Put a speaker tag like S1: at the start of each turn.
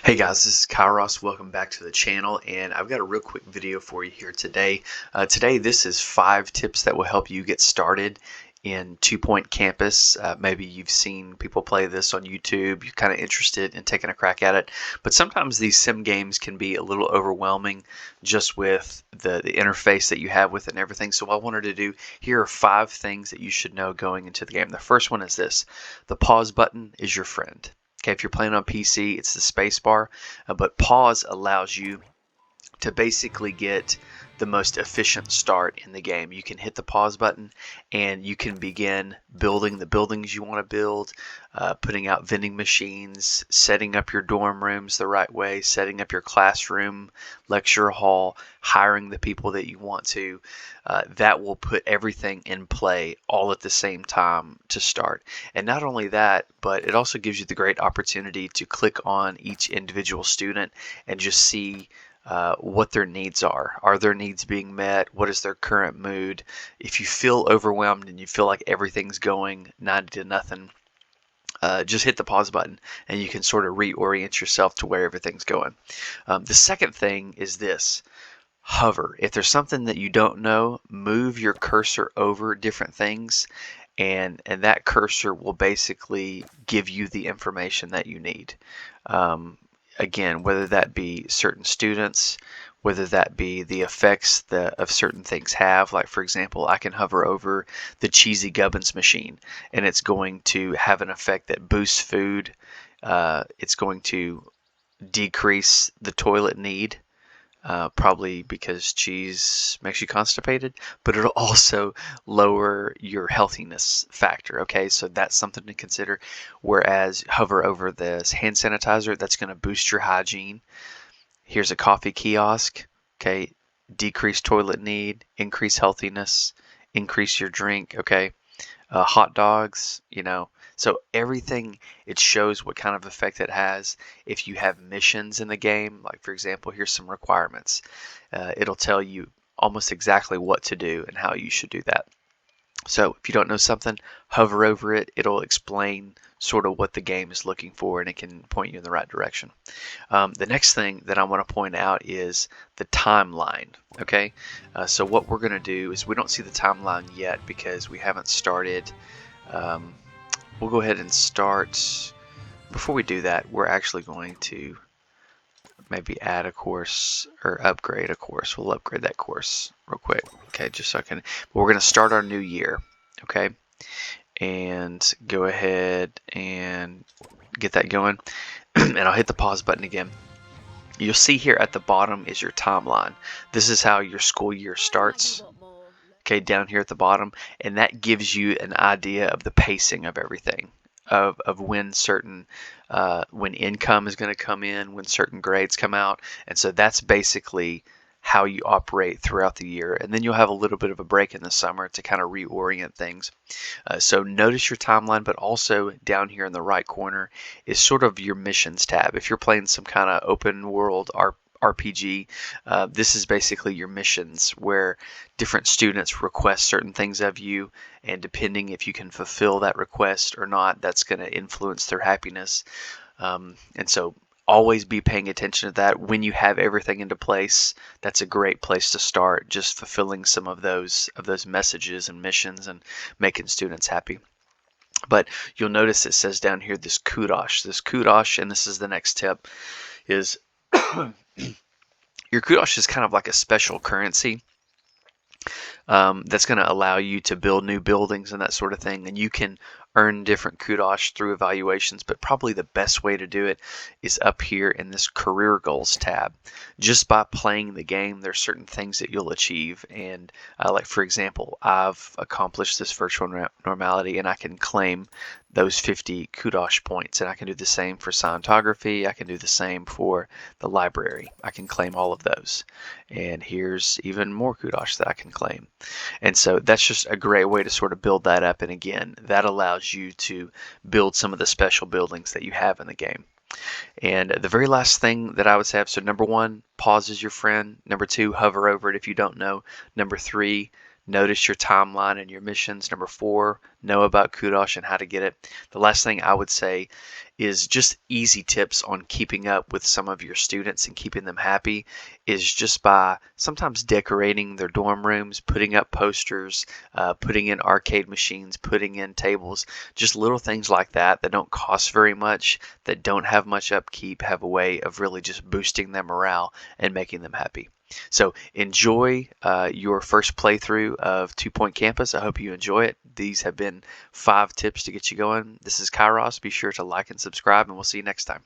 S1: Hey guys, this is Kairos. Welcome back to the channel, and I've got a real quick video for you here today. This is 5 tips that will help you get started in 2-Point Campus. Maybe you've seen people play this on YouTube, you're kind of interested in taking a crack at it, but sometimes these sim games can be a little overwhelming just with the interface that you have with it and everything. So what I wanted to do, here are 5 things that you should know going into the game. The first one is this: the pause button is your friend. Okay, if you're playing on PC, it's the space bar, but pause allows you to basically get the most efficient start in the game. You can hit the pause button and you can begin building the buildings you want to build, putting out vending machines, setting up your dorm rooms the right way, setting up your classroom, lecture hall, hiring the people that you want to. That will put everything in play all at the same time to start. And not only that, but it also gives you the great opportunity to click on each individual student and just see what their needs are. Are their needs being met? What is their current mood? If you feel overwhelmed and you feel like everything's going 90 to nothing, just hit the pause button and you can sort of reorient yourself to where everything's going. The second thing is this: hover. If there's something that you don't know, move your cursor over different things, and that cursor will basically give you the information that you need. Again, whether that be certain students, whether that be the effects that of certain things have. Like, for example, I can hover over the cheesy gubbins machine and it's going to have an effect that boosts food. It's going to decrease the toilet need, probably because cheese makes you constipated, but it'll also lower your healthiness factor. Okay, so that's something to consider. Whereas hover over this hand sanitizer, that's going to boost your hygiene. Here's a coffee kiosk. Okay, decrease toilet need, increase healthiness, increase your drink. Okay, hot dogs, so everything, it shows what kind of effect it has. If you have missions in the game, like for example, here's some requirements. It'll tell you almost exactly what to do and how you should do that. So if you don't know something, hover over it. It'll explain sort of what the game is looking for, and it can point you in the right direction. The next thing that I want to point out is the timeline. Okay, so what we're going to do is, we don't see the timeline yet because we haven't started. We'll go ahead and start. Before we do that, we're actually going to maybe add a course or upgrade a course. We'll upgrade that course real quick. Okay, just so I can. But we're going to start our new year. Okay, and go ahead and get that going. And I'll hit the pause button again. You'll see here at the bottom is your timeline. This is how your school year starts. Okay, down here at the bottom, and that gives you an idea of the pacing of everything, of when certain when income is going to come in, when certain grades come out. And so that's basically how you operate throughout the year. And then you'll have a little bit of a break in the summer to kind of reorient things. So notice your timeline, but also down here in the right corner is sort of your missions tab. If you're playing some kind of open world RPG, this is basically your missions, where different students request certain things of you, and depending if you can fulfill that request or not, that's going to influence their happiness. And so always be paying attention to that. When you have everything into place, that's a great place to start, just fulfilling some of those messages and missions and making students happy. But you'll notice it says down here this Kudosh, and this is the next tip, is your Kudosh is kind of like a special currency that's going to allow you to build new buildings and that sort of thing. And you can earn different Kudosh through evaluations, but probably the best way to do it is up here in this career goals tab. Just by playing the game, there's certain things that you'll achieve. And like, for example, I've accomplished this virtual normality, and I can claim those 50 Kudosh points. And I can do the same for scientography. I can do the same for the library. I can claim all of those. And here's even more Kudosh that I can claim. And so that's just a great way to sort of build that up. And again, that allows you to build some of the special buildings that you have in the game. And the very last thing that I would say, so number 1, pause is your friend. Number 2, hover over it if you don't know. Number 3, notice your timeline and your missions. Number 4, know about Kudosh and how to get it. The last thing I would say is just easy tips on keeping up with some of your students and keeping them happy is just by sometimes decorating their dorm rooms, putting up posters, putting in arcade machines, putting in tables, just little things like that that don't cost very much, that don't have much upkeep, have a way of really just boosting their morale and making them happy. So enjoy your first playthrough of 2 Point Campus. I hope you enjoy it. These have been 5 tips to get you going. This is Kairos. Be sure to like and subscribe, and we'll see you next time.